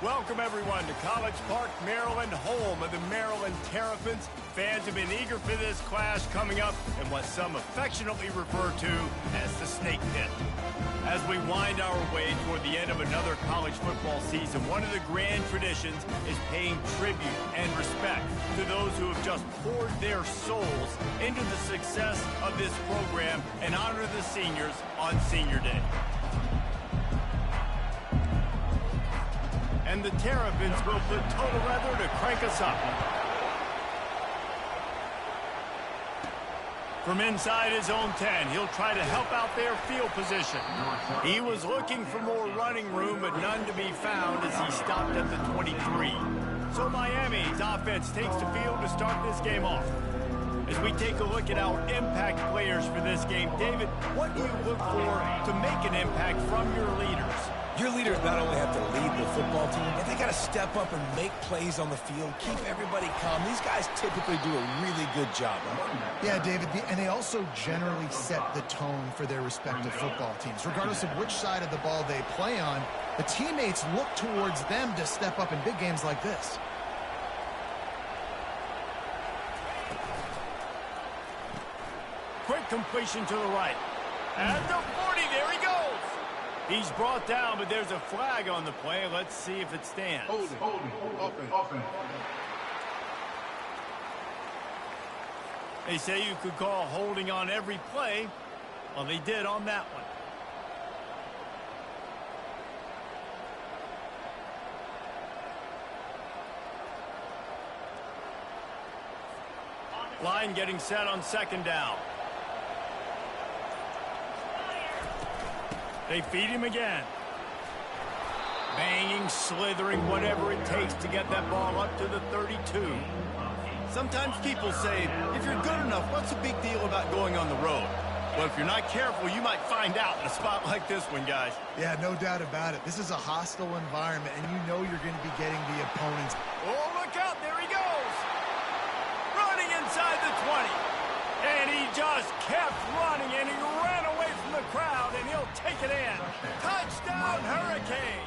Welcome, everyone, to College Park, Maryland, home of the Maryland Terrapins. Fans have been eager for this clash coming up in what some affectionately refer to as the Snake Pit. As we wind our way toward the end of another college football season, one of the grand traditions is paying tribute and respect to those who have just poured their souls into the success of this program and honor the seniors on Senior Day. And the Terrapins will put total weather to crank us up. From inside his own 10, he'll try to help out their field position. He was looking for more running room, but none to be found as he stopped at the 23. So Miami's offense takes the field to start this game off. As we take a look at our impact players for this game, David, what do you look for to make an impact from your leaders? Your leaders not only have to lead the football team, but they got to step up and make plays on the field, keep everybody calm. These guys typically do a really good job. Yeah, David, and they also generally set the tone for their respective football teams. Regardless of which side of the ball they play on, the teammates look towards them to step up in big games like this. Quick completion to the right. At the 40, there he goes. He's brought down, but there's a flag on the play. Let's see if it stands. Open. They say you could call holding on every play. Well, they did on that one. Line getting set on second down. They feed him again. Banging, slithering, whatever it takes to get that ball up to the 32. Sometimes people say, if you're good enough, what's the big deal about going on the road? Well, if you're not careful, you might find out in a spot like this one, guys. Yeah, no doubt about it. This is a hostile environment, and you know you're going to be getting the opponents. Oh, look out. There he goes. Running inside the 20. And he just kept running, and he ran away from the crowd, and he'll take it in. Touchdown, Hurricane!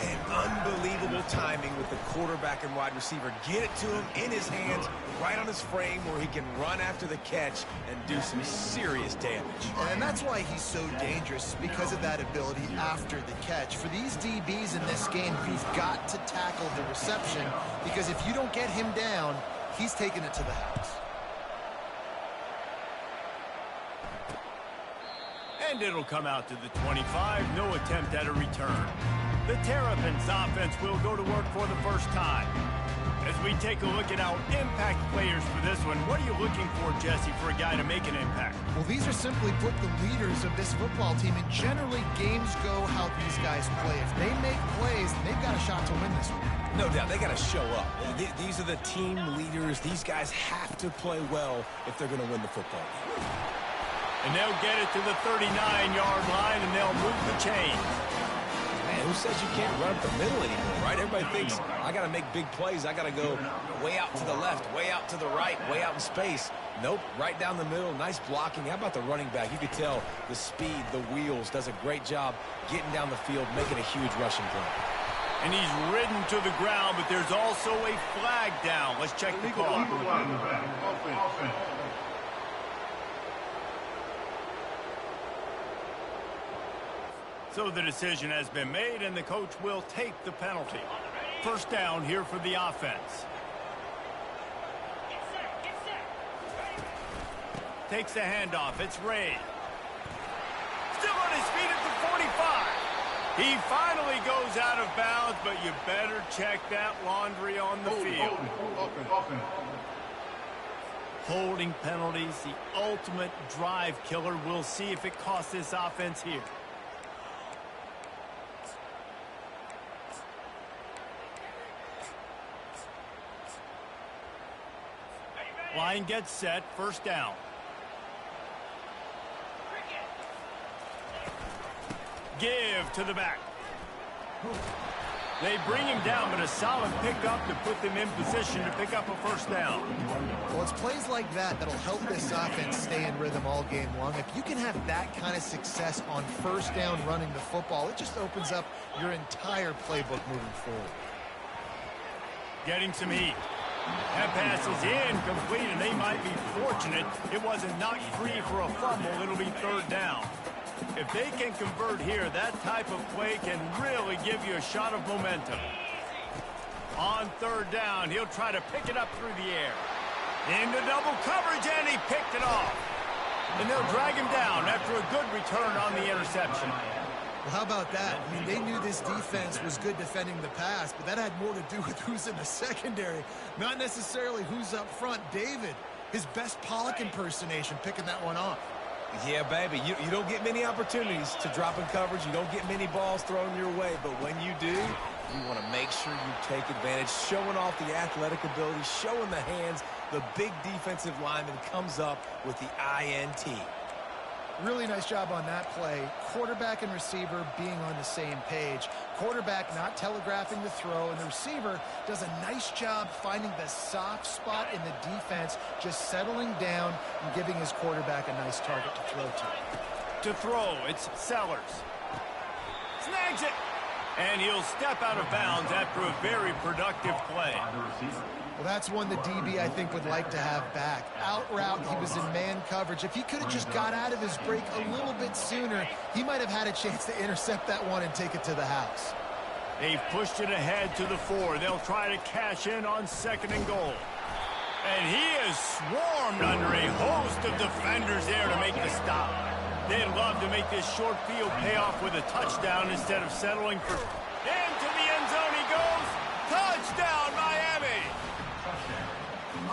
And unbelievable timing with the quarterback and wide receiver. Get it to him in his hands, right on his frame, where he can run after the catch and do some serious damage. And that's why he's so dangerous, because of that ability after the catch. For these DBs in this game, you've got to tackle the reception, because if you don't get him down, he's taking it to the house. And it'll come out to the 25. No attempt at a return. The Terrapins offense will go to work for the first time. As we take a look at our impact players for this one, what are you looking for, Jesse, for a guy to make an impact? Well, these are simply put the leaders of this football team, and generally games go how these guys play. If they make plays, they've got a shot to win this one. No doubt, they got to show up. These are the team leaders. These guys have to play well if they're going to win the football game. And they'll get it to the 39-yard line, and they'll move the chain. Man, who says you can't run up the middle anymore, right? Everybody thinks, I got to make big plays. I got to go way out to the left, way out to the right, way out in space. Nope, right down the middle. Nice blocking. How about the running back? You could tell the speed, the wheels, does a great job getting down the field, making a huge rushing play. And he's ridden to the ground, but there's also a flag down. Let's check the call. So the decision has been made, and the coach will take the penalty. First down here for the offense. Takes the handoff. It's Ray. Still on his feet at the 45. He finally goes out of bounds, but you better check that laundry on the field. Holding penalties, the ultimate drive killer. We'll see if it costs this offense here. Line gets set, first down. Give to the back. They bring him down, but a solid pickup to put them in position to pick up a first down. Well, it's plays like that that'll help this offense stay in rhythm all game long. If you can have that kind of success on first down running the football, it just opens up your entire playbook moving forward. Getting some heat. That pass is incomplete, and they might be fortunate it wasn't knocked free for a fumble. It'll be third down. If they can convert here, that type of play can really give you a shot of momentum. On third down, he'll try to pick it up through the air. Into double coverage, and he picked it off. And they'll drag him down after a good return on the interception. Well, how about that? I mean, they knew this defense was good defending the pass, but that had more to do with who's in the secondary, not necessarily who's up front. David, his best Pollock impersonation, picking that one off. Yeah, baby, you don't get many opportunities to drop in coverage. You don't get many balls thrown your way, but when you do, you want to make sure you take advantage, showing off the athletic ability, showing the hands. The big defensive lineman comes up with the INT. Really nice job on that play. Quarterback and receiver being on the same page. Quarterback not telegraphing the throw, and the receiver does a nice job finding the soft spot in the defense, just settling down and giving his quarterback a nice target to throw to. To throw, it's Sellers. Snags it! And he'll step out of bounds after a very productive play. Well, that's one the DB, I think, would like to have back. Out route, he was in man coverage. If he could have just got out of his break a little bit sooner, he might have had a chance to intercept that one and take it to the house. They've pushed it ahead to the 4. They'll try to cash in on 2nd and goal. And he is swarmed under a host of defenders there to make the stop. They'd love to make this short field pay off with a touchdown instead of settling for... Into the end zone he goes. Touchdown, Miami!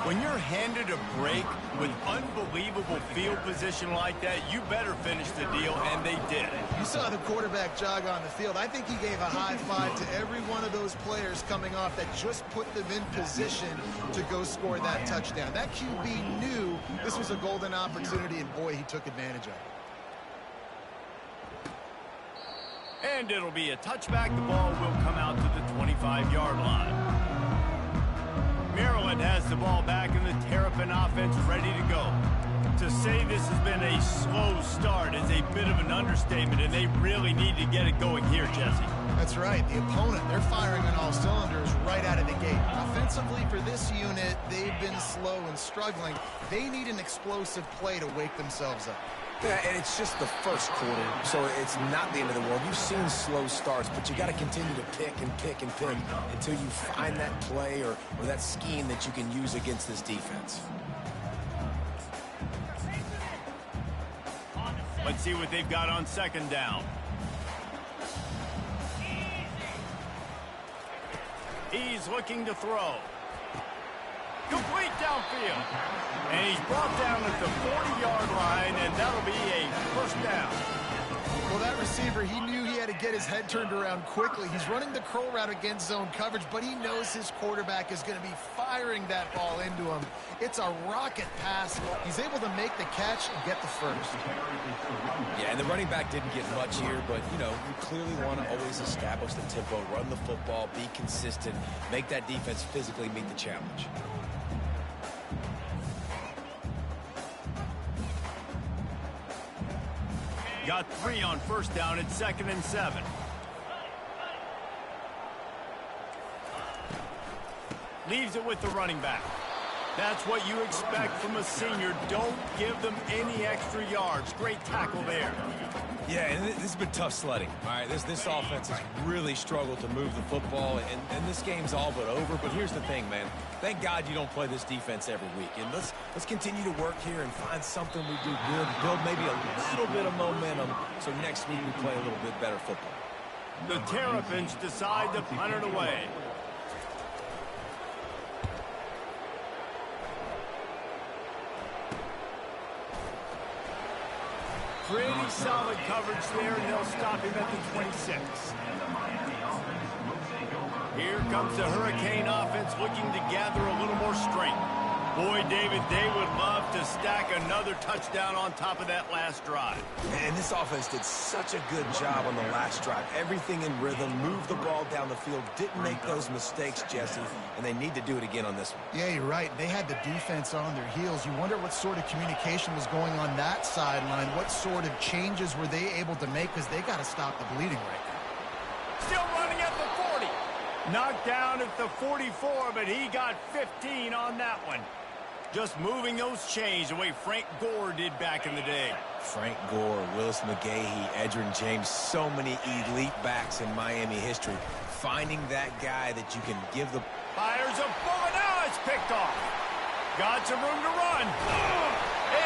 When you're handed a break with unbelievable field position like that, you better finish the deal, and they did. You saw the quarterback jog on the field. I think he gave a high five to every one of those players coming off that just put them in position to go score that touchdown. That QB knew this was a golden opportunity, and boy, he took advantage of it. And it'll be a touchback. The ball will come out to the 25-yard line. Maryland has the ball back, and the Terrapin offense ready to go. To say this has been a slow start is a bit of an understatement, and they really need to get it going here, Jesse. That's right. The opponent, they're firing on all cylinders right out of the gate. Offensively, for this unit, they've been slow and struggling. They need an explosive play to wake themselves up. Yeah, and it's just the first quarter, so it's not the end of the world. You've seen slow starts, but you got to continue to pick and pick and pick until you find that play or that scheme that you can use against this defense. Let's see what they've got on 2nd down. He's looking to throw. Complete downfield. And he's brought down at the 40-yard line, and that'll be a first down. Well, that receiver, he knew he had to get his head turned around quickly. He's running the curl route against zone coverage, but he knows his quarterback is going to be firing that ball into him. It's a rocket pass. He's able to make the catch and get the first. Yeah, and the running back didn't get much here, but, you know, you clearly want to always establish the tempo, run the football, be consistent, make that defense physically meet the challenge. Got 3 on first down at 2nd and 7. Leaves it with the running back. That's what you expect from a senior. Don't give them any extra yards. Great tackle there. Yeah, and this has been tough sledding. All right, this offense has really struggled to move the football, and this game's all but over. But here's the thing, man. Thank God you don't play this defense every week. And let's continue to work here and find something we do good, build maybe a little bit of momentum so next week we play a little bit better football. The Terrapins decide to punt it away. Pretty solid coverage there, and they'll stop him at the 26. Here comes the Hurricane offense looking to gather a little more strength. Boy, David, they would love to stack another touchdown on top of that last drive. And this offense did such a good job on the last drive. Everything in rhythm, moved the ball down the field, didn't make those mistakes, Jesse, and they need to do it again on this one. Yeah, you're right. They had the defense on their heels. You wonder what sort of communication was going on that sideline. What sort of changes were they able to make, because they got to stop the bleeding right now. Still running at the 40. Knocked down at the 44, but he got 15 on that one. Just moving those chains the way Frank Gore did back in the day. Frank Gore, Willis McGahee, Edgerrin James, so many elite backs in Miami history. Finding that guy that you can give the... Fires a bullet. Now it's picked off. Got some room to run.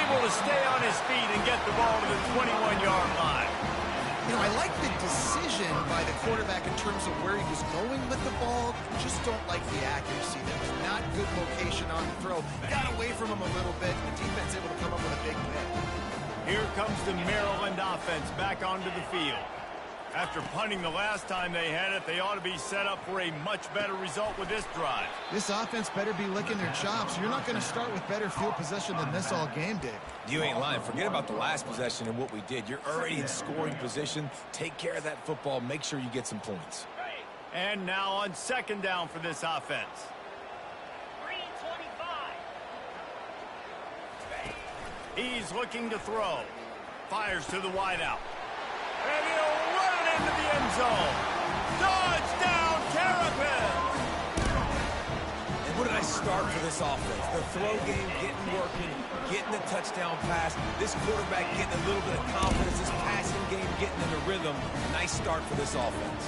Able to stay on his feet and get the ball to the 21-yard line. You know, I like the decision by the quarterback in terms of where he was going with the ball. Just don't like the accuracy. There was not good location on the throw. Got away from him a little bit. The defense able to come up with a big pick. Here comes the Maryland offense back onto the field. After punting the last time they had it, they ought to be set up for a much better result with this drive. This offense better be licking their chops. You're not going to start with better field possession than this all game, Dave. You ain't lying. Forget about the last possession and what we did. You're already in scoring position. Take care of that football. Make sure you get some points. And now on second down for this offense. 3:25. He's looking to throw. Fires to the wideout. And he'll run it into the end zone. Touchdown, Terrapins! And what did I start for this offense? The throw game getting working, getting the touchdown pass. This quarterback getting a little bit of confidence. This passing game getting into rhythm. Nice start for this offense.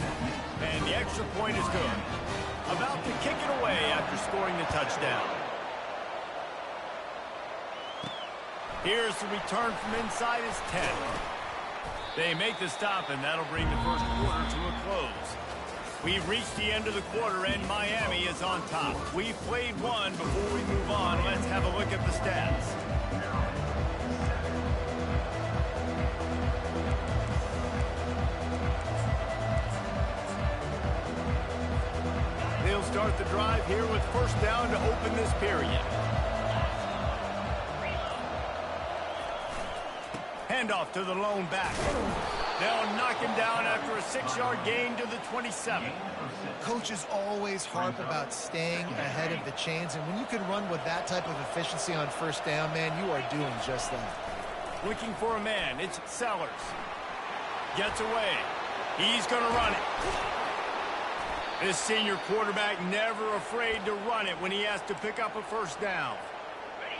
And the extra point is good. About to kick it away after scoring the touchdown. Here's the return from inside his 10. They make the stop, and that'll bring the first quarter to a close. We've reached the end of the quarter, and Miami is on top. We've played one. Before we move on, let's have a look at the stats. They'll start the drive here with first down to open this period. Handoff to the lone back. They'll knock him down after a 6-yard gain to the 27. Coaches always harp about staying ahead of the chains, and when you can run with that type of efficiency on first down, man, you are doing just that. Looking for a man. It's Sellers. Gets away. He's going to run it. This senior quarterback never afraid to run it when he has to pick up a first down.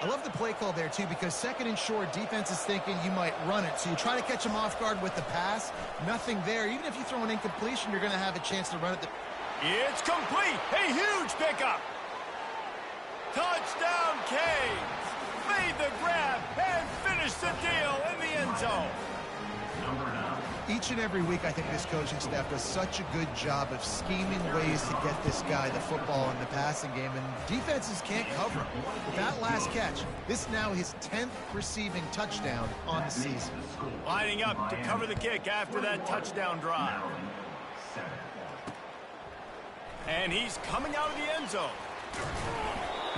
I love the play call there, too, because second and short, defense is thinking you might run it. So you try to catch him off guard with the pass. Nothing there. Even if you throw an incompletion, you're going to have a chance to run it. It's complete. A huge pickup. Touchdown, Canes. Made the grab and finished the deal in the end zone. Each and every week, I think this coaching staff does such a good job of scheming ways to get this guy the football in the passing game, and defenses can't cover him. With that last catch, this now his 10th receiving touchdown on the season. Lining up to cover the kick after that touchdown drive. And he's coming out of the end zone.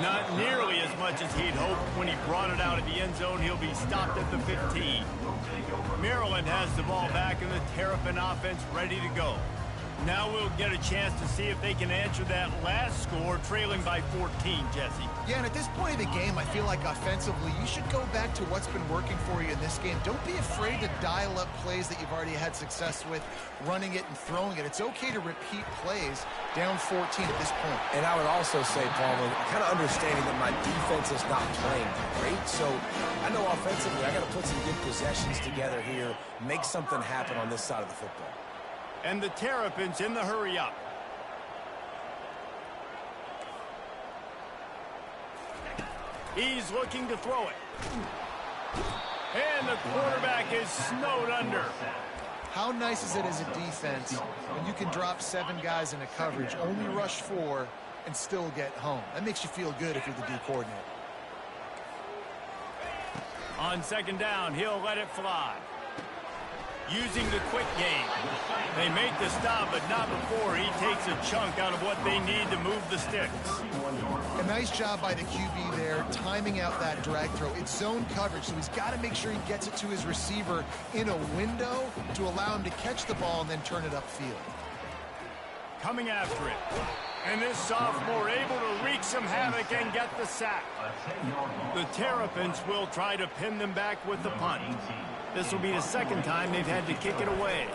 Not nearly as much as he'd hoped. When he brought it out of the end zone, he'll be stopped at the 15. Maryland has the ball back and the Terrapin offense ready to go. Now we'll get a chance to see if they can answer that last score, trailing by 14, Jesse. Yeah, and at this point of the game, I feel like offensively, you should go back to what's been working for you in this game. Don't be afraid to dial up plays that you've already had success with, running it and throwing it. It's okay to repeat plays down 14 at this point. And I would also say, Paul, kind of understanding that my defense is not playing great, so I know offensively I got to put some good possessions together here, make something happen on this side of the football. And the Terrapins in the hurry-up. He's looking to throw it. And the quarterback is snowed under. How nice is it as a defense when you can drop 7 guys in a coverage, only rush 4, and still get home? That makes you feel good if you're the D coordinator. On second down, he'll let it fly. using the quick game. They make the stop, but not before he takes a chunk out of what they need to move the sticks. A nice job by the QB there, timing out that drag throw. It's zone coverage, so he's got to make sure he gets it to his receiver in a window to allow him to catch the ball and then turn it upfield. Coming after it. And this sophomore able to wreak some havoc and get the sack. The Terrapins will try to pin them back with the punt. This will be the second time they've had to kick it away.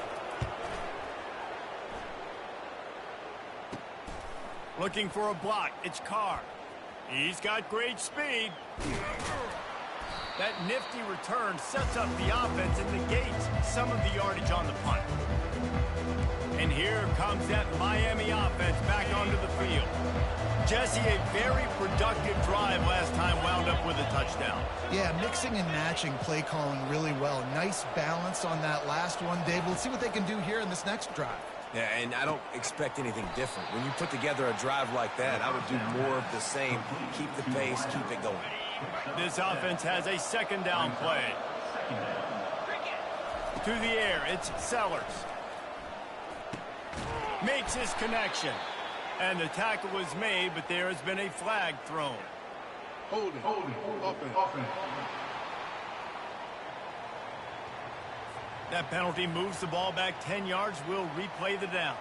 Looking for a block. It's Carr. He's got great speed. That nifty return sets up the offense and negates some of the yardage on the punt. And here comes that Miami offense back onto the field. Jesse, a very productive drive last time wound up with a touchdown. Yeah, mixing and matching play calling really well. Nice balance on that last one, Dave. We'll see what they can do here in this next drive. Yeah, and I don't expect anything different. When you put together a drive like that, I would do more of the same. Keep the pace, keep it going. This offense has a second down play. To the air, it's Sellers. Makes his connection. And the tackle was made, but there has been a flag thrown. Holding, offense. That penalty moves the ball back 10 yards. We'll replay the down.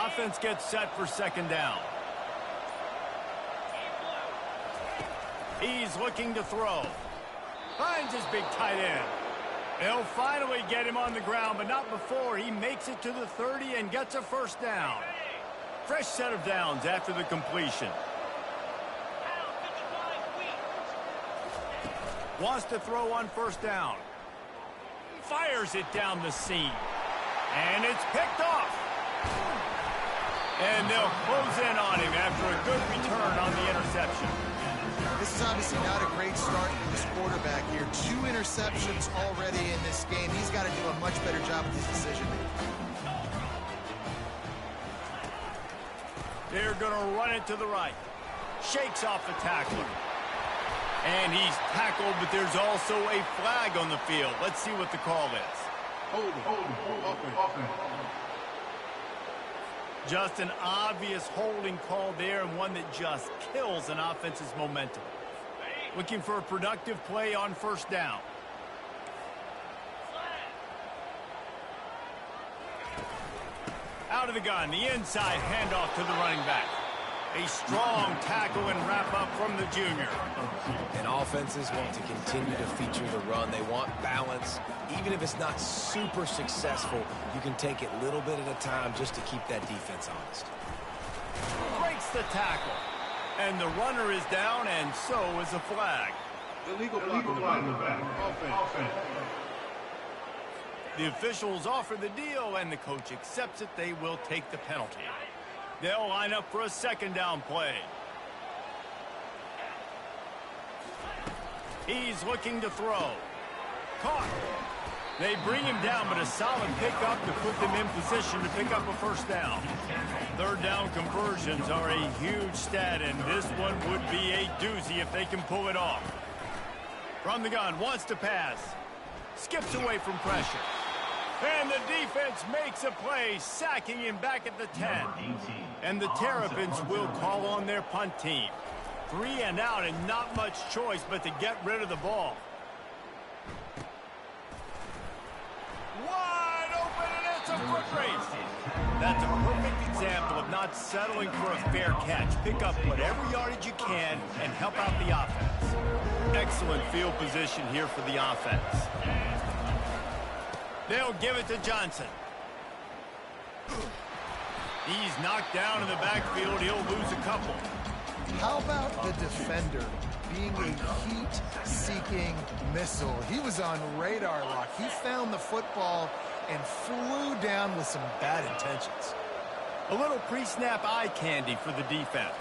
Offense gets set for second down. He's looking to throw. Finds his big tight end. They'll finally get him on the ground, but not before he makes it to the 30 and gets a first down. Fresh set of downs after the completion. Wants to throw on first down. Fires it down the seam. And it's picked off. And they'll close in on him after a good return on the interception. This is obviously not a great start for this quarterback here. 2 interceptions already in this game. He's got to do a much better job with his decision-making. They're going to run it to the right. Shakes off the tackler. And he's tackled, but there's also a flag on the field. Let's see what the call is. Holding, offense. Just an obvious holding call there, and one that just kills an offense's momentum. Looking for a productive play on first down. Out of the gun, the inside handoff to the running back. A strong tackle and wrap up from the junior. And offenses want to continue to feature the run. They want balance. Even if it's not super successful, you can take it little bit at a time just to keep that defense honest. Breaks the tackle. And the runner is down, and so is the flag. Illegal block in the back. Offense. The officials offer the deal, and the coach accepts it. They will take the penalty. They'll line up for a second down play. He's looking to throw. Caught. They bring him down, but a solid pickup to put them in position to pick up a first down. Third down conversions are a huge stat, and this one would be a doozy if they can pull it off. From the gun, wants to pass. Skips away from pressure. And the defense makes a play, sacking him back at the 10. And the Terrapins will call on their punt team. 3 and out, and not much choice but to get rid of the ball. Wide open, and it's a foot race. That's a perfect example of not settling for a fair catch. Pick up whatever yardage you can and help out the offense. Excellent field position here for the offense. They'll give it to Johnson. He's knocked down in the backfield. He'll lose a couple. How about the defender being a heat-seeking missile? He was on radar lock. He found the football and flew down with some bad intentions. A little pre-snap eye candy for the defense.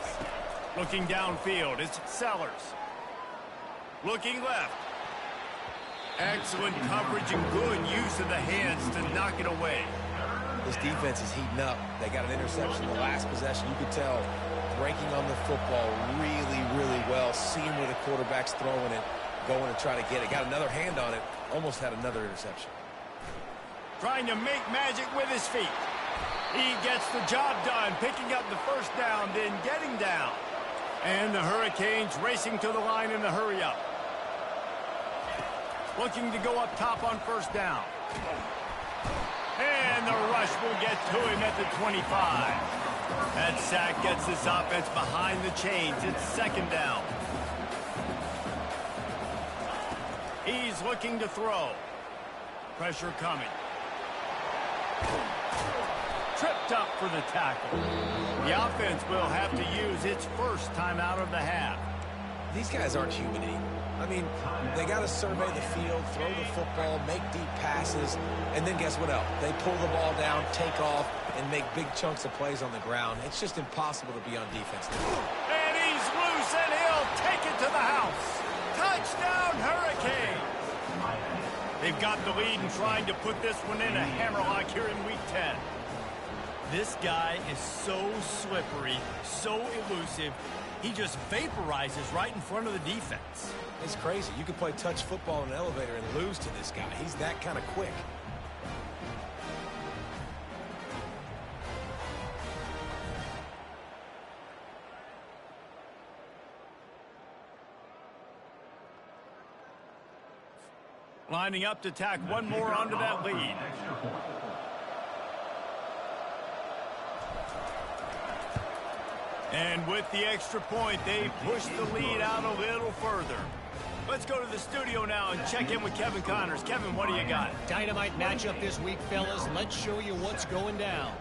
Looking downfield, it's Sellers. Looking left. Excellent coverage and good use of the hands to knock it away. This defense is heating up. They got an interception in the last possession. You could tell breaking on the football really, really well, seeing where the quarterback's throwing it, going to try to get it. Got another hand on it, almost had another interception. Trying to make magic with his feet. He gets the job done, picking up the first down, then getting down. And the Hurricanes racing to the line in the hurry up. Looking to go up top on first down. And the rush will get to him at the 25. That sack gets this offense behind the chains. It's second down. He's looking to throw. Pressure coming. Tripped up for the tackle. The offense will have to use its first timeout of the half. These guys aren't human. I mean, they got to survey the field, throw the football, make deep passes, and then guess what else? They pull the ball down, take off, and make big chunks of plays on the ground. It's just impossible to be on defense. And he's loose, and he'll take it to the house. Touchdown, Hurricane! They've got the lead and trying to put this one in a hammerlock here in Week 10. This guy is so slippery, so elusive. He just vaporizes right in front of the defense. It's crazy. You can play touch football in an elevator and lose to this guy. He's that kind of quick. Lining up to tack one more onto that lead. And with the extra point, they push the lead out a little further. Let's go to the studio now and check in with Kevin Connors. Kevin, what do you got? Dynamite matchup this week, fellas. Let's show you what's going down.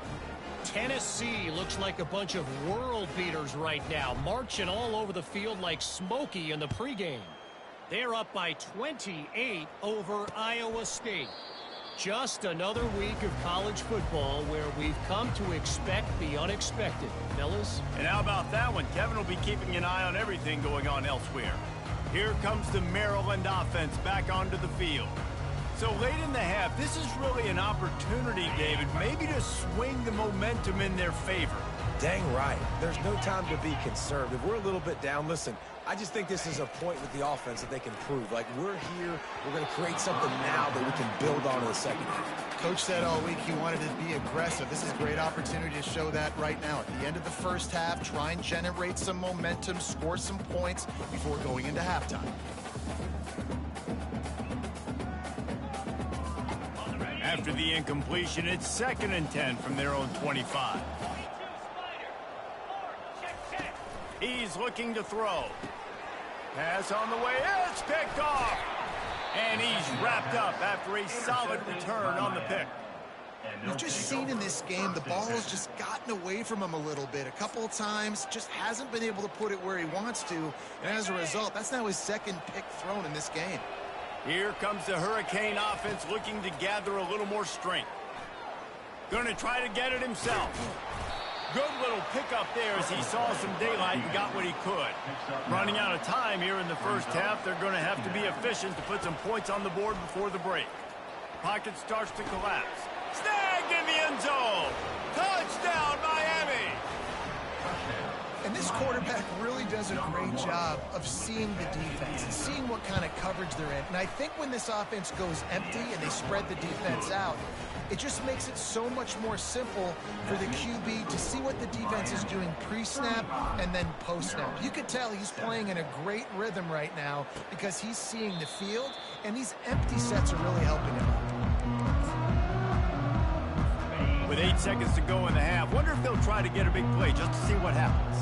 Tennessee looks like a bunch of world beaters right now, marching all over the field like Smokey in the pregame. They're up by 28 over Iowa State. Just another week of college football where we've come to expect the unexpected, fellas. And how about that one? Kevin will be keeping an eye on everything going on elsewhere. Here comes the Maryland offense back onto the field. So late in the half, this is really an opportunity, David, maybe to swing the momentum in their favor. Dang right. There's no time to be conservative. We're a little bit down. Listen, I just think this is a point with the offense that they can prove. Like, we're here, we're going to create something now that we can build on in the second half. Coach said all week he wanted to be aggressive. This is a great opportunity to show that right now. At the end of the first half, try and generate some momentum, score some points before going into halftime. After the incompletion, it's 2nd and 10 from their own 25. He's looking to throw. Pass on the way. It's picked off. And he's wrapped up after a solid return on the pick. We've just seen in this game the ball has just gotten away from him a little bit. A couple of times, just hasn't been able to put it where he wants to. And as a result, that's now his 2nd pick thrown in this game. Here comes the Hurricane offense looking to gather a little more strength. Going to try to get it himself. Good little pickup there as he saw some daylight and got what he could. Running out of time here in the first half, they're going to have to be efficient to put some points on the board before the break. Pocket starts to collapse. Snagged in the end zone. Touchdown, Miami. And this quarterback really does a great job of seeing the defense and seeing what kind of coverage they're in. And I think when this offense goes empty and they spread the defense out, it just makes it so much more simple for the QB to see what the defense is doing pre-snap and then post-snap. You could tell he's playing in a great rhythm right now because he's seeing the field, and these empty sets are really helping him out. With 8 seconds to go in the half, wonder if they'll try to get a big play just to see what happens.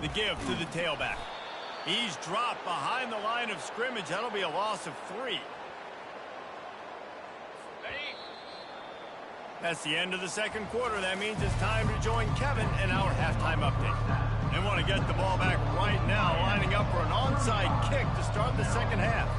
The give to the tailback. He's dropped behind the line of scrimmage. That'll be a loss of 3. That's the end of the second quarter. That means it's time to join Kevin in our halftime update. They want to get the ball back right now, lining up for an onside kick to start the second half.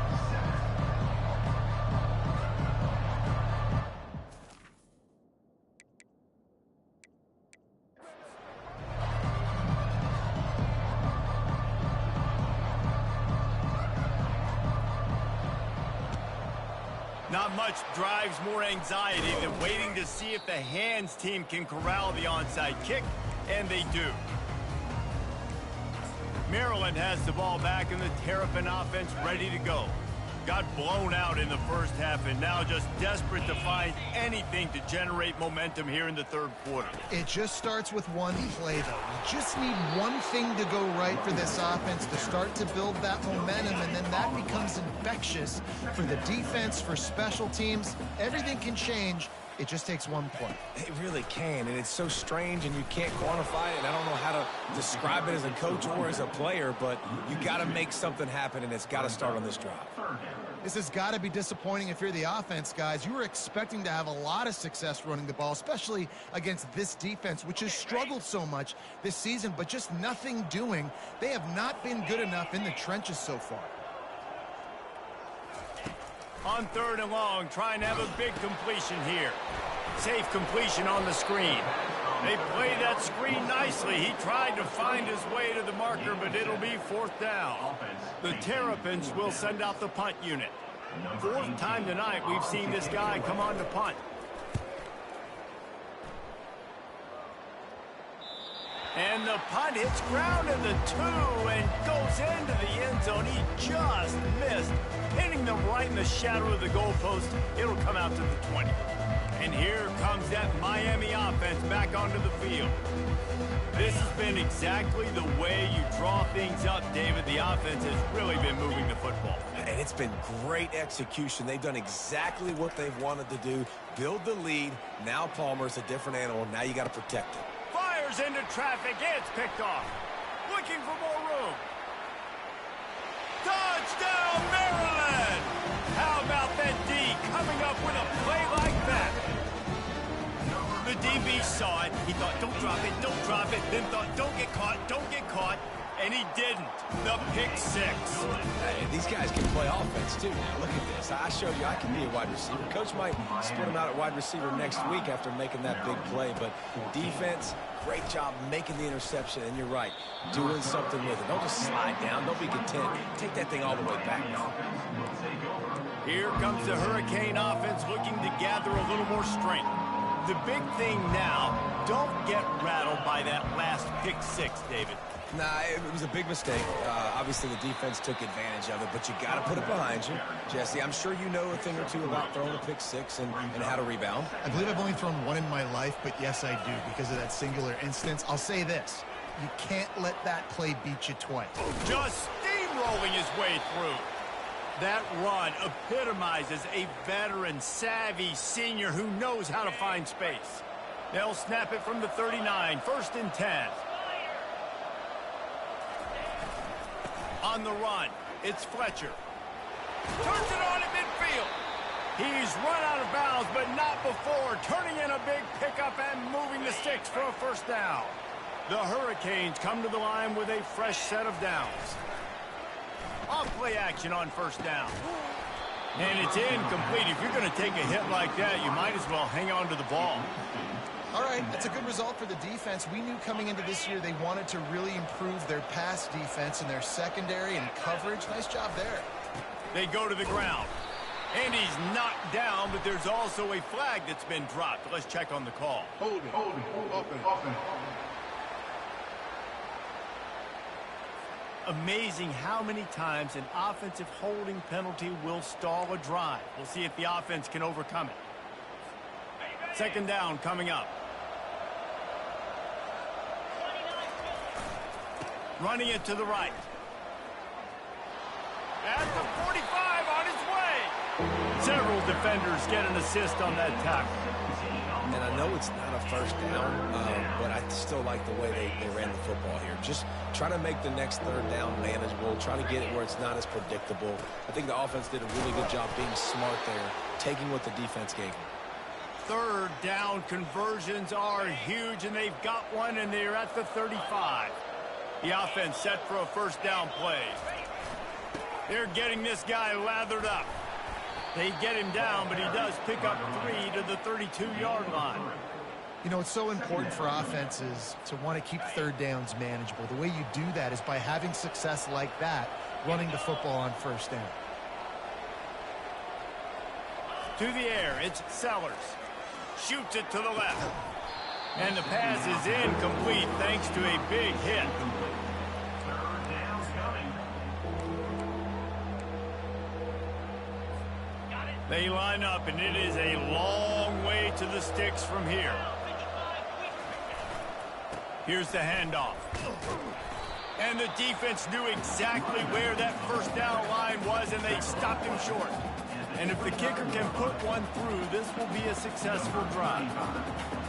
Not much drives more anxiety than waiting to see if the hands team can corral the onside kick, and they do. Maryland has the ball back and the Terrapin offense ready to go. Got blown out in the first half and now just desperate to find anything to generate momentum here in the third quarter. It just starts with one play, though. You just need one thing to go right for this offense to start to build that momentum, and then that becomes infectious for the defense, for special teams. Everything can change. It just takes one play. It really can, and it's so strange, and you can't quantify it, and I don't know how to describe it as a coach or as a player, but you got to make something happen, and it's got to start on this drive. This has got to be disappointing if you're the offense, guys. You were expecting to have a lot of success running the ball, especially against this defense, which has struggled so much this season, but just nothing doing. They have not been good enough in the trenches so far. On 3rd and long, trying to have a big completion here. Safe completion on the screen. They play that screen nicely. He tried to find his way to the marker, but it'll be 4th down. The Terrapins will send out the punt unit. 4th time tonight we've seen this guy come on to punt. And the punt hits ground in the 2 and goes into the end zone. He just missed, pinning them right in the shadow of the goalpost. It'll come out to the 20. And here comes that Miami offense back onto the field. This has been exactly the way you draw things up, David. The offense has really been moving the football. And it's been great execution. They've done exactly what they've wanted to do. Build the lead. Now Palmer's a different animal. Now you got to protect it. Fires into traffic. It's picked off. Looking for more room. Touchdown, Maryland! How about that D coming up with a play like that? The DB saw it. He thought, don't drop it, don't drop it. Then thought, don't get caught. And he didn't. The pick 6. Hey, these guys can play offense, too. Now, look at this. I showed you I can be a wide receiver. Coach might split him out at wide receiver next week after making that big play. But defense, great job making the interception. And you're right, doing something with it. Don't just slide down. Don't be content. Take that thing all the way back. Here comes the Hurricane offense looking to gather a little more strength. The big thing now, don't get rattled by that last pick 6, David. Nah, it was a big mistake. Obviously, the defense took advantage of it, but you got to put it behind you. Jesse, I'm sure you know a thing or two about throwing a pick 6 and how to rebound. I believe I've only thrown one in my life, but yes, I do, because of that singular instance. I'll say this. You can't let that play beat you twice. Just steamrolling his way through. That run epitomizes a veteran, savvy senior who knows how to find space. They'll snap it from the 39, 1st and 10. On the run, it's Fletcher. Turns it on at midfield. He's run out of bounds, but not before. Turning in a big pickup and moving the sticks for a 1st down. The Hurricanes come to the line with a fresh set of downs. Off play action on 1st down. And it's incomplete. If you're going to take a hit like that, you might as well hang on to the ball. All right, that's a good result for the defense. We knew coming into this year they wanted to really improve their pass defense and their secondary and coverage. Nice job there. They go to the ground. And he's knocked down, but there's also a flag that's been dropped. Let's check on the call. Holding. Offense. Amazing how many times an offensive holding penalty will stall a drive. We'll see if the offense can overcome it. 2nd down coming up. Running it to the right. At the 45 on his way. Several defenders get an assist on that tackle. And I know it's not a 1st down, but I still like the way they ran the football here. Just try to make the next 3rd down manageable. Try to get it where it's not as predictable. I think the offense did a really good job being smart there, taking what the defense gave them. 3rd down conversions are huge, and they've got one, and they're at the 35. The offense set for a 1st down play. They're getting this guy lathered up. They get him down, but he does pick up 3 to the 32-yard line. You know, it's so important for offenses to want to keep 3rd downs manageable. The way you do that is by having success like that, running the football on 1st down. To the air, it's Sellers. Shoots it to the left. And the pass is incomplete thanks to a big hit. They line up, and it is a long way to the sticks from here. Here's the handoff. And the defense knew exactly where that first down line was, and they stopped him short. And if the kicker can put one through, this will be a successful drive.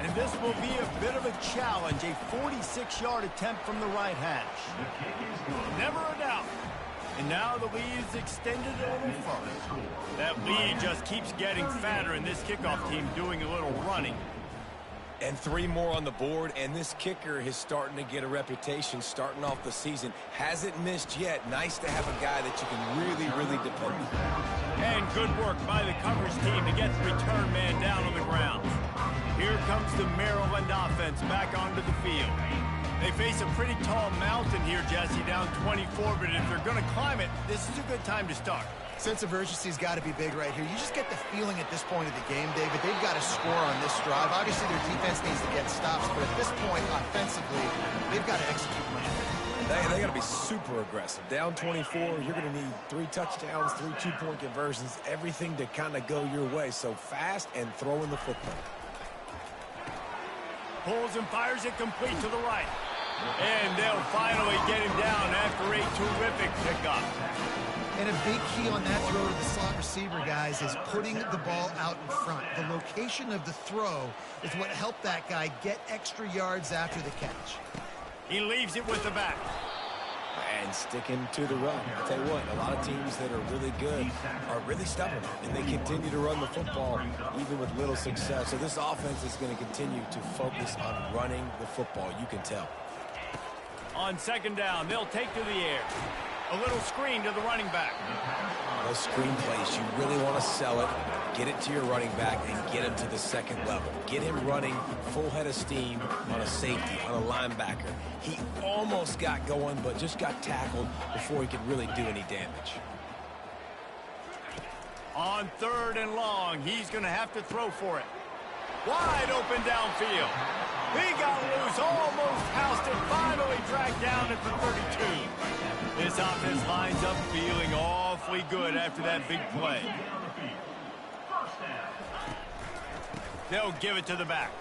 And this will be a bit of a challenge, a 46-yard attempt from the right hash. Never a doubt. And now the lead is extended a little further. That lead just keeps getting fatter, and this kickoff team doing a little running. And 3 more on the board, and this kicker is starting to get a reputation starting off the season. Hasn't missed yet. Nice to have a guy that you can really depend on. And good work by the coverage team to get the return man down on the ground. Here comes the Maryland offense back onto the field. They face a pretty tall mountain here, Jesse, down 24, but if they're going to climb it, this is a good time to start. Sense of urgency's got to be big right here. You just get the feeling at this point of the game, David, they've got to score on this drive. Obviously, their defense needs to get stops, but at this point, offensively, they've got to execute much. They got to be super aggressive. Down 24, you're going to need 3 touchdowns, 3 two-point conversions, everything to kind of go your way. So fast and throwing the football. Pulls and fires it complete to the right. And they'll finally get him down after a terrific pickup. And a big key on that throw to the slot receiver, guys, is putting the ball out in front. The location of the throw is what helped that guy get extra yards after the catch. He leaves it with the back. And sticking to the run. I tell you what, a lot of teams that are really good are really stubborn, and they continue to run the football even with little success. So this offense is going to continue to focus on running the football. You can tell. On second down, they'll take to the air. A little screen to the running back. Those screen plays, you really want to sell it, get it to your running back, and get him to the second level. Get him running full head of steam on a safety, on a linebacker. He almost got going, but just got tackled before he could really do any damage. On 3rd and long, he's going to have to throw for it. Wide open downfield. He got loose, almost housed it, finally dragged down at the 32. This offense lines up feeling awfully good after that big play. They'll give it to the back.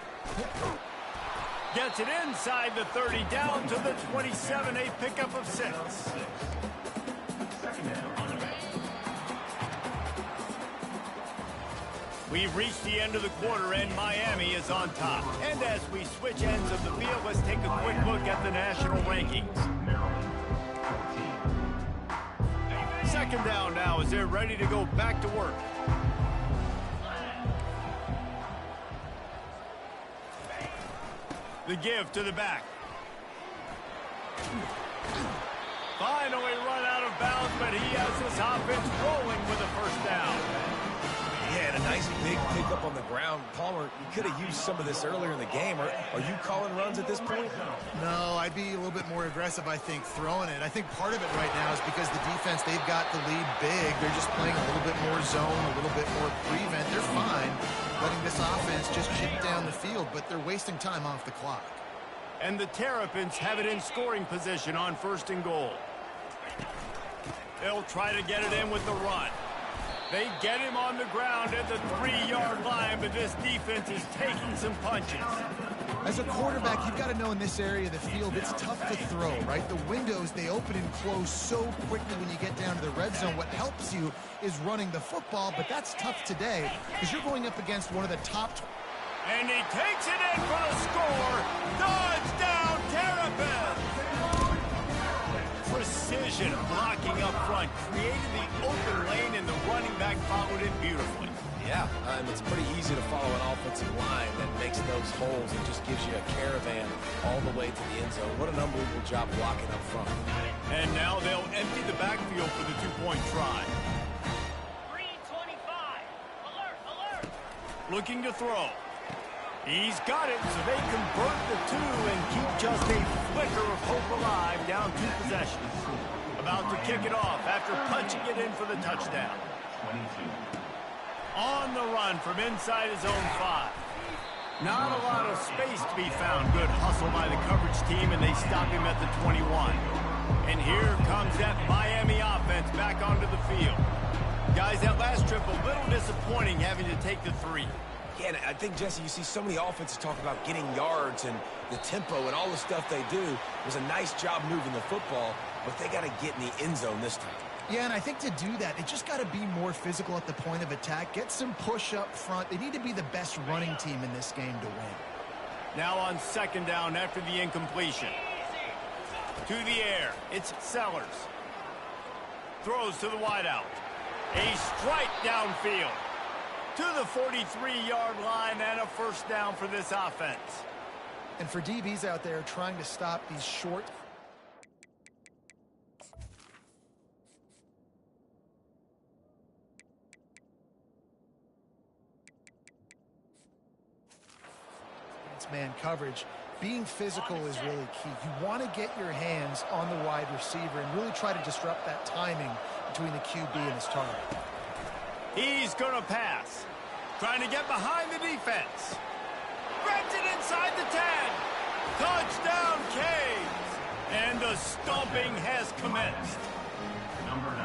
Gets it inside the 30, down to the 27, a pickup of 6. We've reached the end of the quarter, and Miami is on top. And as we switch ends of the field, let's take a quick look at the national rankings. Second down now as they're ready to go back to work. The give to the back. Finally run out of bounds, but he has this offense rolling with a first down. Yeah, and a nice big pickup on the ground. Palmer, you could have used some of this earlier in the game. Are you calling runs at this point? No, I'd be a little bit more aggressive, I think, throwing it. I think part of it right now is because the defense, they've got the lead big. They're just playing a little bit more zone, a little bit more prevent. They're fine letting this offense just chip down the field, but they're wasting time off the clock. And the Terrapins have it in scoring position on 1st and goal. They'll try to get it in with the run. They get him on the ground at the 3-yard line, but this defense is taking some punches. As a quarterback, you've got to know in this area of the field, it's tough to throw, right? The windows, they open and close so quickly when you get down to the red zone. What helps you is running the football, but that's tough today because you're going up against one of the top. And he takes it in for the score. Touchdown, Terrapins! Precision blocking up front, created the open lane, and the running back followed it beautifully. Yeah, it's pretty easy to follow an offensive line that makes those holes and just gives you a caravan all the way to the end zone. What an unbelievable job blocking up front. And now they'll empty the backfield for the 2-point try. 325. Alert, alert. Looking to throw. He's got it, so they convert the 2 and keep just a flicker of hope alive, down 2 possessions. About to kick it off after punching it in for the touchdown. On the run from inside his own 5. Not a lot of space to be found. Good hustle by the coverage team, and they stop him at the 21. And here comes that Miami offense back onto the field. Guys, that last trip a little disappointing having to take the 3. Yeah, and I think, Jesse, you see so many offenses talk about getting yards and the tempo and all the stuff they do. It was a nice job moving the football, but they got to get in the end zone this time. Yeah, and I think to do that, they just got to be more physical at the point of attack. Get some push up front. They need to be the best running team in this game to win. Now on 2nd down after the incompletion. To the air, it's Sellers. Throws to the wideout. A strike downfield. To the 43-yard line and a 1st down for this offense. And for DBs out there trying to stop these short... man coverage, being physical is really key. You want to get your hands on the wide receiver and really try to disrupt that timing between the QB and his target. He's going to pass. Trying to get behind the defense. Grabs it inside the 10. Touchdown, Canes. And the stomping has commenced.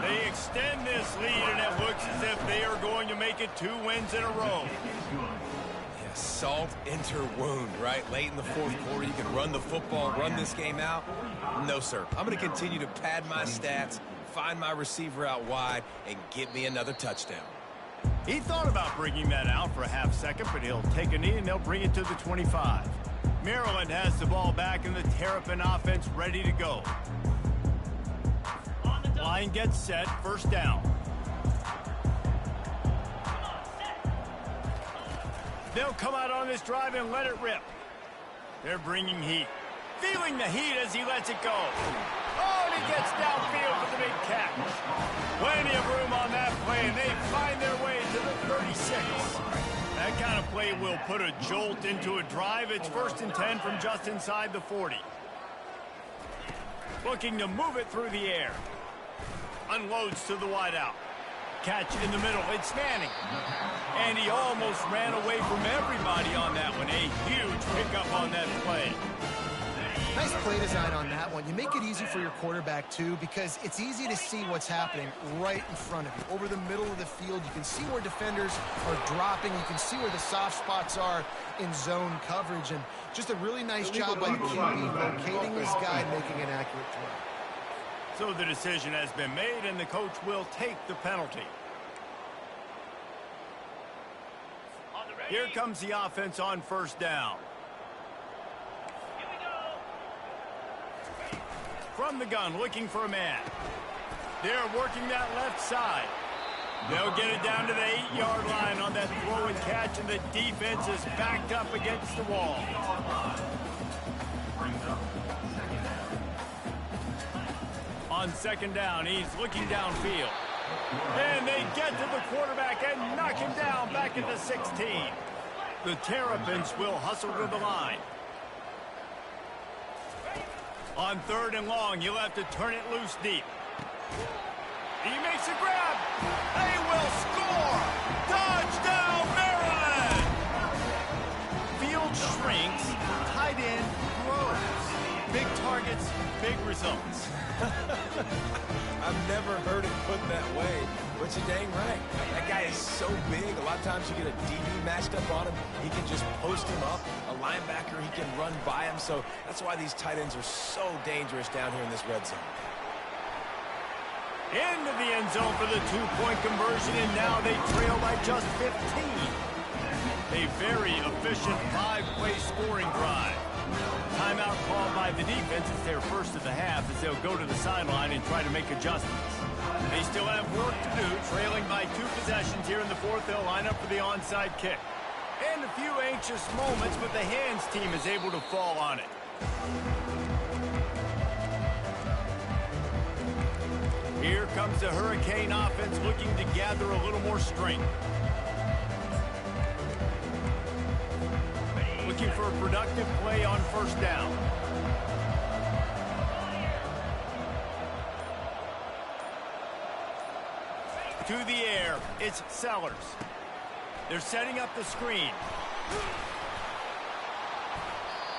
They extend this lead, and it looks as if they are going to make it 2 wins in a row. Yeah, salt enter wound, right? Late in the 4th quarter, you can run the football, run this game out. No, sir. I'm going to continue to pad my stats, find my receiver out wide, and get me another touchdown. He thought about bringing that out for a half second, but he'll take a knee and they'll bring it to the 25. Maryland has the ball back and the Terrapin offense ready to go. Line gets set, 1st down. They'll come out on this drive and let it rip. They're bringing heat. Feeling the heat as he lets it go. Oh, and he gets downfield for the big catch. Plenty of room on that play, and they find their way to the 36. That kind of play will put a jolt into a drive. It's 1st and 10 from just inside the 40. Looking to move it through the air. Unloads to the wideout. Catch in the middle. It's Manning. And he almost ran away from everybody on that one. A huge pickup on that play. Nice play design on that one. You make it easy for your quarterback, too, because it's easy to see what's happening right in front of you. Over the middle of the field, you can see where defenders are dropping. You can see where the soft spots are in zone coverage. And just a really nice job by the QB locating this guy and making an accurate throw. So the decision has been made, and the coach will take the penalty. Here comes the offense on 1st down. From the gun, looking for a man. They're working that left side. They'll get it down to the 8-yard line on that throw and catch, and the defense is backed up against the wall. On 2nd down, he's looking downfield. And they get to the quarterback and knock him down back at the 16. The Terrapins will hustle to the line. On 3rd and long, he'll have to turn it loose deep. He makes a grab. They will score. Touchdown, Maryland! Field shrinks, tight end grows. Big targets, big results. I've never heard it put that way, but you're dang right. That guy is so big. A lot of times you get a DB matched up on him. He can just post him up. A linebacker, he can run by him. So that's why these tight ends are so dangerous down here in this red zone. Into the end zone for the 2-point conversion, and now they trail by just 15. A very efficient 5-play scoring drive. Timeout called by the defense. It's their first of the half as they'll go to the sideline and try to make adjustments. They still have work to do, trailing by 2 possessions here in the 4th. They'll line up for the onside kick. And a few anxious moments, but the hands team is able to fall on it. Here comes the Hurricane offense looking to gather a little more strength. Looking for a productive play on 1st down. To the air, it's Sellers. They're setting up the screen.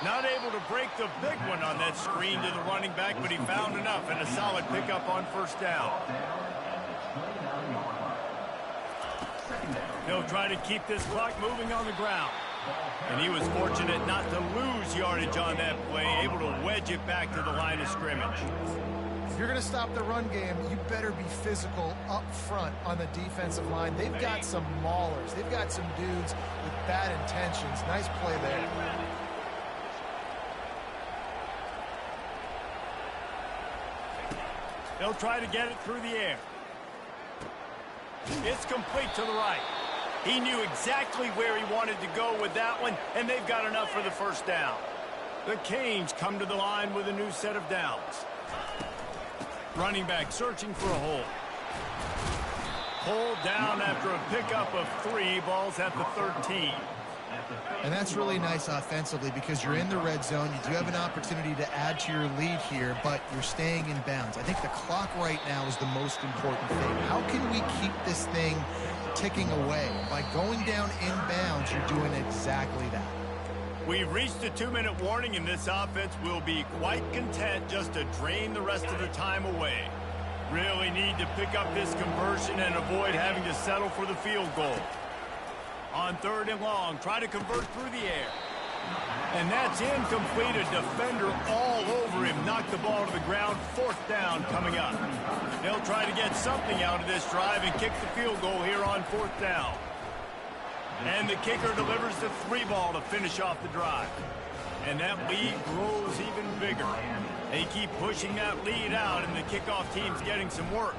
Not able to break the big one on that screen to the running back, but he found enough and a solid pickup on first down. They'll try to keep this clock moving on the ground. And he was fortunate not to lose yardage on that play, able to wedge it back to the line of scrimmage. If you're going to stop the run game, you better be physical up front on the defensive line. They've got some maulers. They've got some dudes with bad intentions. Nice play there. They'll try to get it through the air. It's complete to the right. He knew exactly where he wanted to go with that one, and they've got enough for the first down. The Canes come to the line with a new set of downs. Running back searching for a hole. Pulled down after a pickup of 3, balls at the 13. And that's really nice offensively because you're in the red zone. You do have an opportunity to add to your lead here, but you're staying in bounds. I think the clock right now is the most important thing. How can we keep this thing ticking away? By going down in bounds, you're doing exactly that. We've reached the 2-minute warning, and this offense will be quite content just to drain the rest of the time away. Really need to pick up this conversion and avoid having to settle for the field goal. On 3rd and long, try to convert through the air. And that's incomplete. A defender all over him. Knocked the ball to the ground. 4th down coming up. They'll try to get something out of this drive and kick the field goal here on 4th down. And the kicker delivers the 3 ball to finish off the drive. And that lead grows even bigger. They keep pushing that lead out, and the kickoff team's getting some work.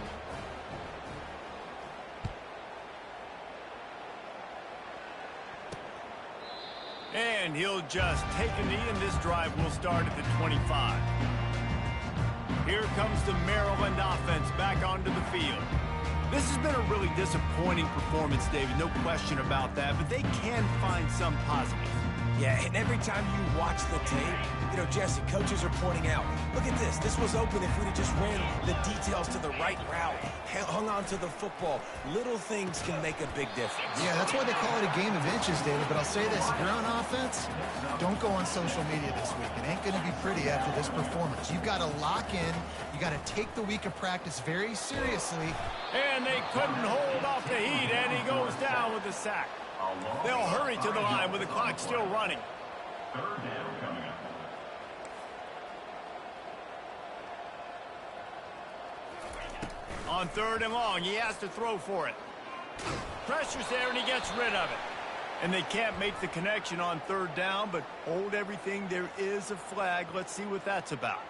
And he'll just take a knee, and this drive will start at the 25. Here comes the Maryland offense back onto the field. This has been a really disappointing performance, David, no question about that, but they can find some positives. Yeah, and every time you watch the tape, you know, Jesse, coaches are pointing out, look at this. This was open if we'd have just ran the details to the right route, hung on to the football. Little things can make a big difference. Yeah, that's why they call it a game of inches, David. But I'll say this, if you're on offense, don't go on social media this week. It ain't going to be pretty after this performance. You've got to lock in. You got to take the week of practice very seriously. And they couldn't hold off the heat, and he goes down with the sack. They'll hurry to the line with the clock still running. 3rd down coming up. On 3rd and long, he has to throw for it. Pressure's there, and he gets rid of it. And they can't make the connection on 3rd down, but hold everything. There is a flag. Let's see what that's about.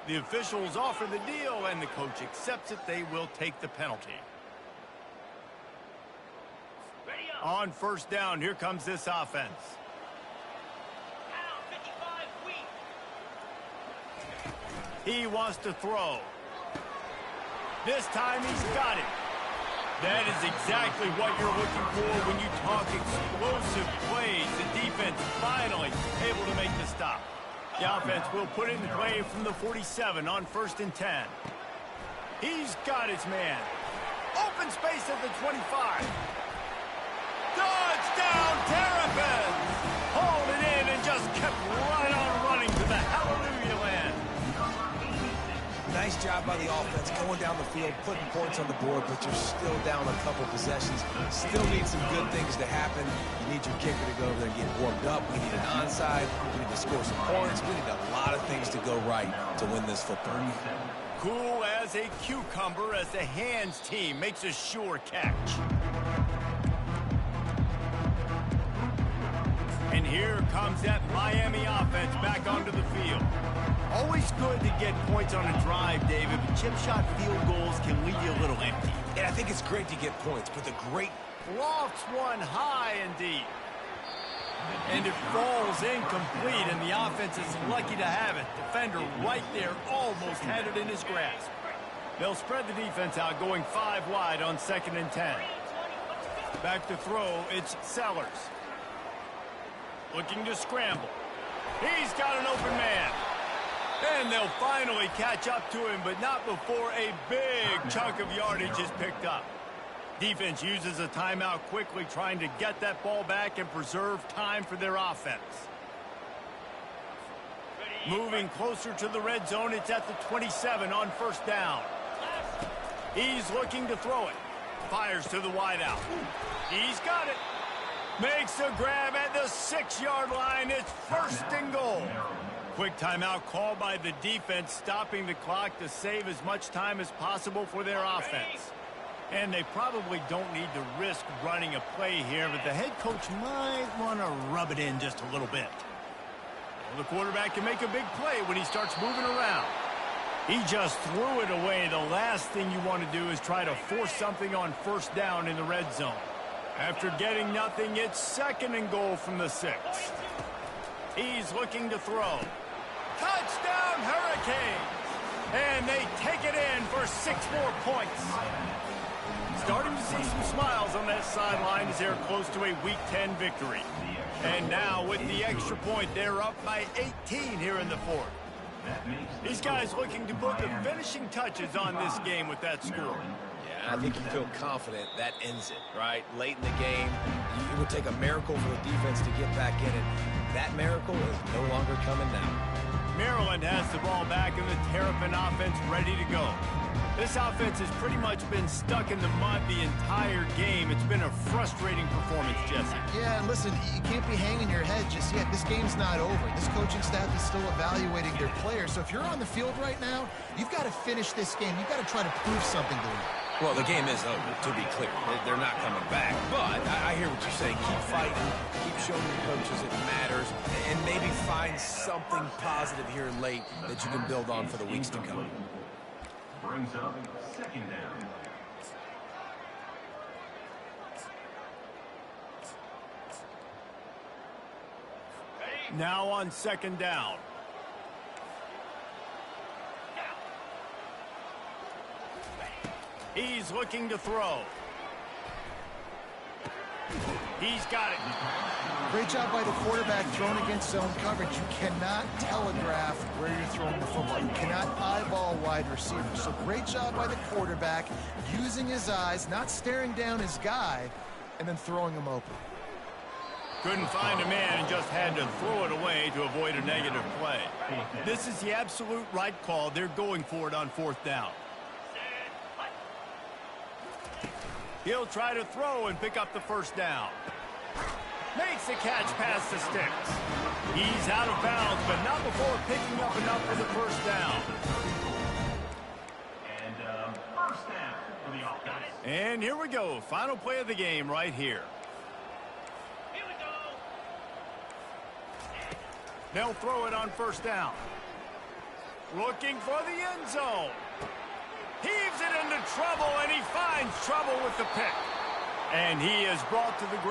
The officials offer the deal, and the coach accepts it. They will take the penalty. On 1st down, here comes this offense. Down 55 weak. He wants to throw. This time he's got it. That is exactly what you're looking for when you talk explosive plays. The defense finally able to make the stop. The offense will put it in play from the 47 on 1st and 10. He's got his man. Open space at the 25. Touchdown, Terrapins! Hauled it in and just kept right on running to the hallelujah land. Nice job by the offense going down the field, putting points on the board, but you're still down a couple possessions. Still need some good things to happen. You need your kicker to go over there and get warmed up. We need an onside. We need to score some points. We need a lot of things to go right to win this football game. Cool as a cucumber as the hands team makes a sure catch. And here comes that Miami offense back onto the field. Always good to get points on a drive, David, but chip shot field goals can leave you a little empty. And I think it's great to get points, but the great Lofts one high and deep. And it falls incomplete, and the offense is lucky to have it. Defender right there almost had it in his grasp. They'll spread the defense out, going 5 wide on 2nd and 10. Back to throw, it's Sellers. Looking to scramble. He's got an open man. And they'll finally catch up to him, but not before a big chunk of yardage is picked up. Defense uses a timeout quickly, trying to get that ball back and preserve time for their offense. Moving closer to the red zone, it's at the 27 on first down. He's looking to throw it. Fires to the wideout. He's got it. Makes a grab at the 6-yard line. It's first and goal. Quick timeout called by the defense, stopping the clock to save as much time as possible for their offense. And they probably don't need to risk running a play here, but the head coach might want to rub it in just a little bit. Well, the quarterback can make a big play when he starts moving around. He just threw it away. The last thing you want to do is try to force something on first down in the red zone. After getting nothing, it's second and goal from the 6. He's looking to throw. Touchdown, Hurricanes! And they take it in for 6 more points. Starting to see some smiles on that sideline as they're close to a Week 10 victory. And now with the extra point, they're up by 18 here in the 4th. These guys looking to put the finishing touches on this game with that score. Yeah, I think you feel confident that ends it, right? Late in the game, it would take a miracle for the defense to get back in it. That miracle is no longer coming now. Maryland has the ball back and the Terrapin offense ready to go. This offense has pretty much been stuck in the mud the entire game. It's been a frustrating performance, Jesse. Yeah, and listen, you can't be hanging your head just yet. This game's not over. This coaching staff is still evaluating their players. So if you're on the field right now, you've got to finish this game. You've got to try to prove something to them. Well, the game is over, to be clear. They're not coming back. But I hear what you're saying. Keep fighting. Keep showing your coaches it matters. And maybe find something positive here late that you can build on for the weeks to come. Brings up second down. Now on second down. He's looking to throw. He's got it. Great job by the quarterback thrown against zone coverage. You cannot telegraph where you're throwing the football. You cannot eyeball wide receivers. So great job by the quarterback using his eyes, not staring down his guy, and then throwing him open. Couldn't find a man and just had to throw it away to avoid a negative play. This is the absolute right call. They're going for it on 4th down. He'll try to throw and pick up the first down. Makes the catch past the sticks. He's out of bounds, but not before picking up enough for the first down. And first down for the offense. And here we go. Final play of the game right here. Here we go. They'll throw it on first down. Looking for the end zone. Heaves it into trouble, and he finds trouble with the pick. And he is brought to the ground.